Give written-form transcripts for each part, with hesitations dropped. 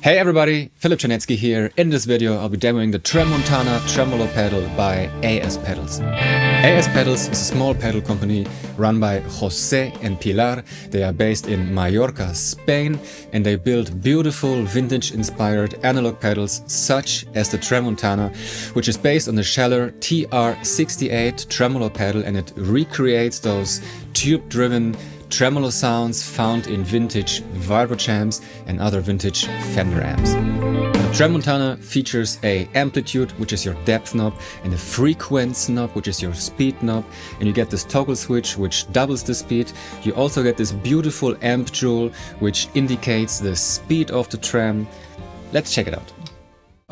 Hey everybody, Philip Czarnecki here. In this video I'll be demoing the Tremuntana Tremolo pedal by AS Pedals. AS Pedals is a small pedal company run by Jose and Pilar. They are based in Mallorca, Spain, and they build beautiful vintage-inspired analog pedals such as the Tremuntana, which is based on the Scheller TR68 tremolo pedal, and it recreates those tube-driven tremolo sounds found in vintage Vibrochamps and other vintage Fender amps. The Tremuntana features a amplitude, which is your depth knob, and a frequency knob, which is your speed knob, and you get this toggle switch which doubles the speed. You also get this beautiful amp jewel which indicates the speed of the Trem. Let's check it out.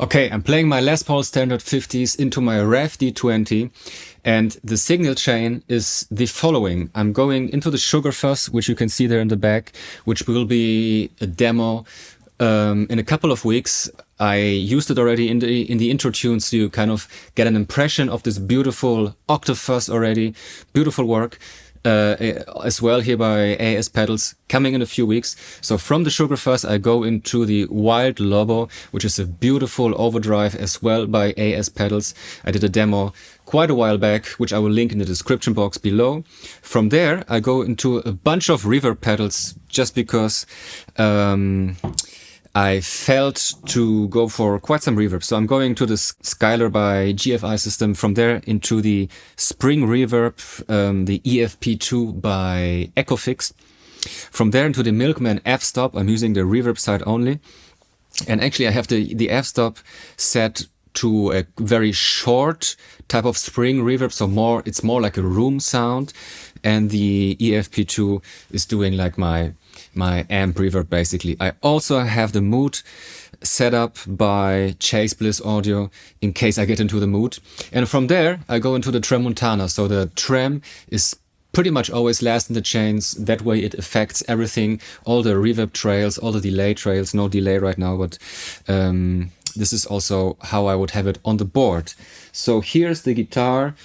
Okay, I'm playing my Les Paul Standard 50s into my Revv D20, and the signal chain is the following. I'm going into the Sugar Fuzz, which you can see there in the back, which will be a demo in a couple of weeks. I used it already in the intro tunes to kind of get an impression of this beautiful octave fuzz already. Beautiful work. As well here by AS Pedals, coming in a few weeks. So from the Sugar Fuzz I go into the Wild Lobo, which is a beautiful overdrive as well by AS Pedals. I did a demo quite a while back, which I will link in the description box below. From there I go into a bunch of reverb pedals just because I felt to go for quite some reverb. So I'm going to the Skylar by GFI system, from there into the Spring Reverb, the EFP2 by Echofix. From there into the Milkman f-stop. I'm using the reverb side only. And actually I have the f-stop set to a very short type of spring reverb, so it's more like a room sound, and the EFP2 is doing like my amp reverb basically. I also have the mood set up by Chase Bliss Audio in case I get into the mood, and from there I go into the Tremuntana. So the Trem is pretty much always last in the chains. That way it affects everything, all the reverb trails, all the delay trails. No delay right now, but this is also how I would have it on the board. So here's the guitar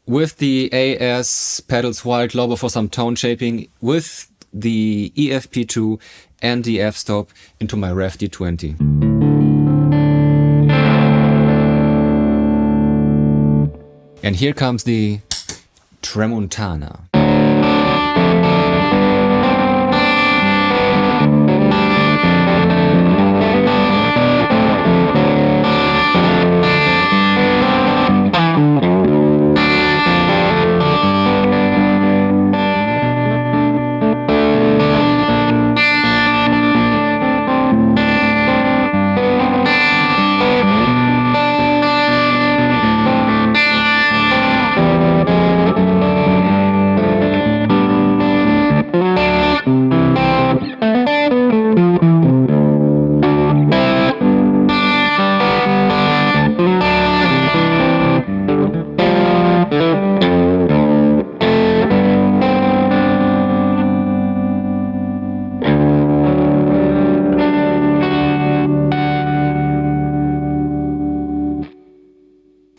with the AS Pedals Wild Lobo for some tone shaping, with the EFP2 and the f-stop into my Revv D20. And here comes the Tremuntana.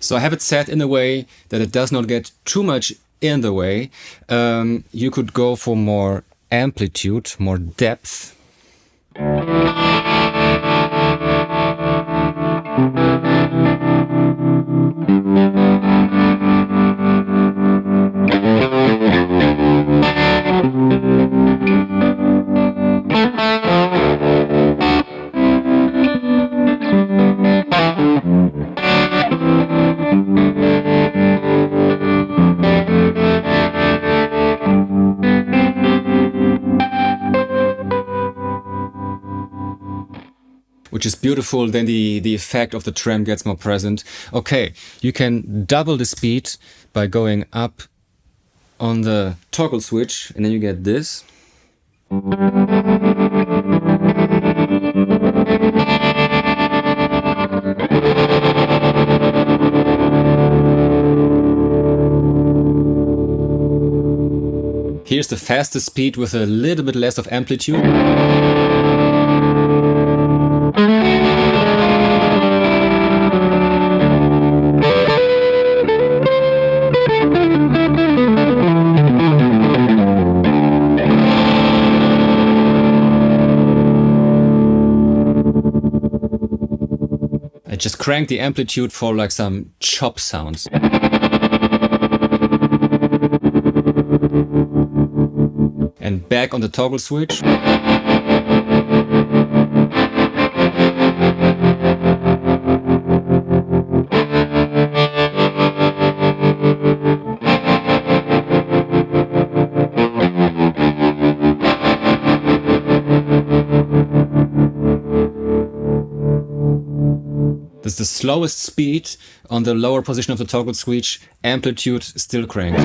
So I have it set in a way that it does not get too much in the way. You could go for more amplitude, more depth. Which is beautiful. Then the effect of the Trem gets more present. Okay, you can double the speed by going up on the toggle switch, and then you get this. Here's the fastest speed with a little bit less of amplitude. just crank the amplitude for like some chop sounds. And back on the toggle switch. This is the slowest speed on the lower position of the toggle switch, amplitude still cranked.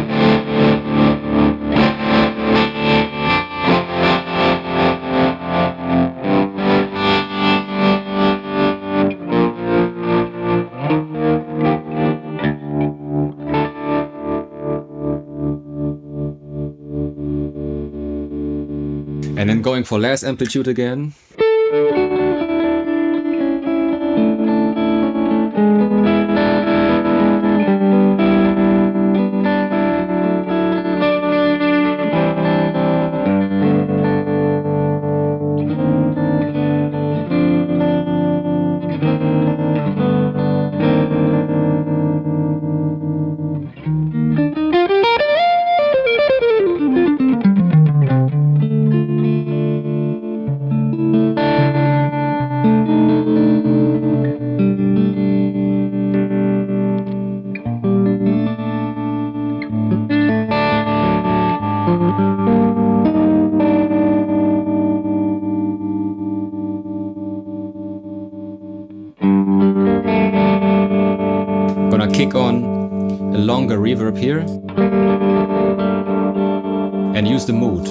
And then going for less amplitude again. Gonna kick on a longer reverb here and use the mood.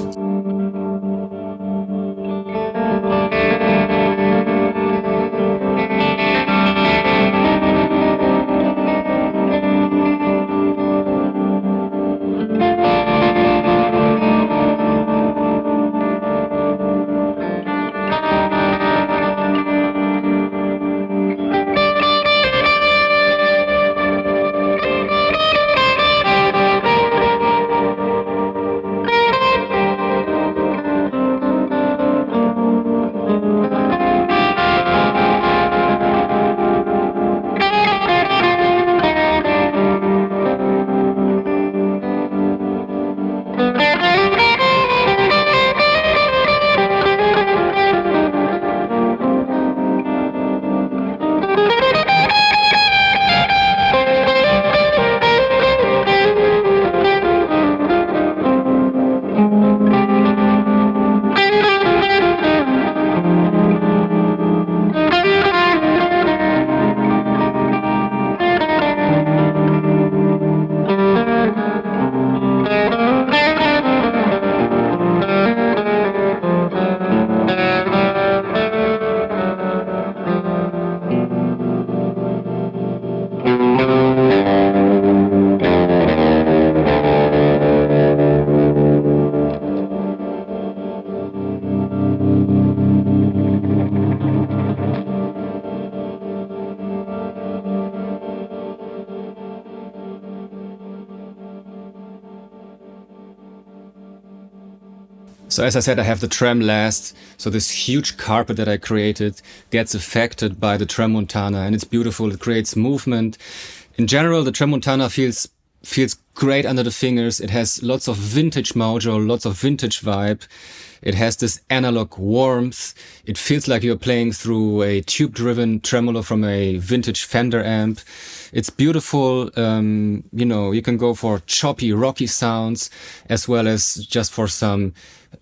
So as I said, I have the Trem last, so this huge carpet that I created gets affected by the Tremuntana, and it's beautiful. It creates movement. In general, the Tremuntana feels great under the fingers. It has lots of vintage mojo, lots of vintage vibe. It has this analog warmth. It feels like you're playing through a tube-driven tremolo from a vintage Fender amp. It's beautiful. You know, you can go for choppy, rocky sounds, as well as just for some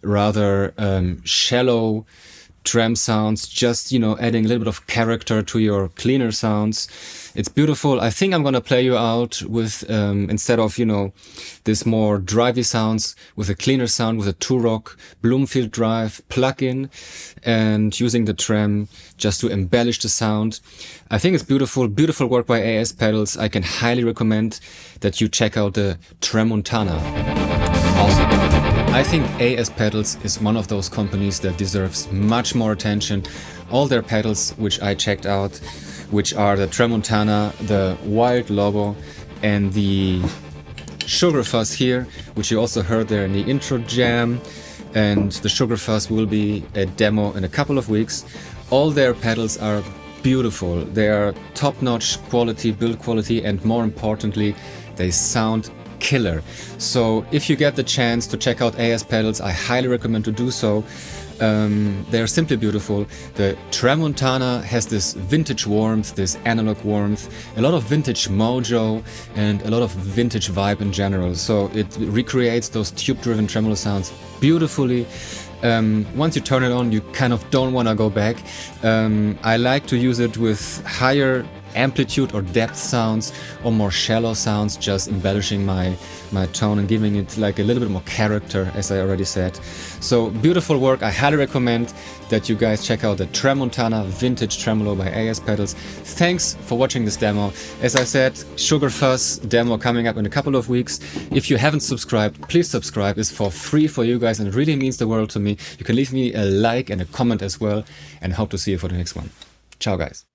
rather shallow Trem sounds, just, you know, adding a little bit of character to your cleaner sounds. It's beautiful. I think I'm gonna play you out with, instead of, you know, this more drivey sounds, with a cleaner sound, with a two-rock Bloomfield drive plug-in, and using the Trem just to embellish the sound. I think it's beautiful, beautiful work by AS Pedals. I can highly recommend that you check out the Tremuntana. Awesome. I think AS Pedals is one of those companies that deserves much more attention. All their pedals, which I checked out, which are the Tremuntana, the Wild Lobo, and the Sugar Fuzz here, which you also heard there in the intro jam. And the Sugar Fuzz will be a demo in a couple of weeks. All their pedals are beautiful. They are top-notch quality, build quality, and more importantly, they sound killer. So if you get the chance to check out AS pedals, I highly recommend to do so. They are simply beautiful. The Tremuntana has this vintage warmth, this analog warmth, a lot of vintage mojo, and a lot of vintage vibe in general. So it recreates those tube-driven tremolo sounds beautifully. Once you turn it on, you kind of don't want to go back. I like to use it with higher amplitude or depth sounds or more shallow sounds, just embellishing my tone and giving it like a little bit more character, as I already said. So beautiful work. I highly recommend that you guys check out the Tremuntana Vintage Tremolo by AS Pedals. Thanks for watching this demo. As I said, Sugar Fuzz demo coming up in a couple of weeks. If you haven't subscribed, please subscribe. It's for free for you guys and it really means the world to me. You can leave me a like and a comment as well, and hope to see you for the next one. Ciao guys.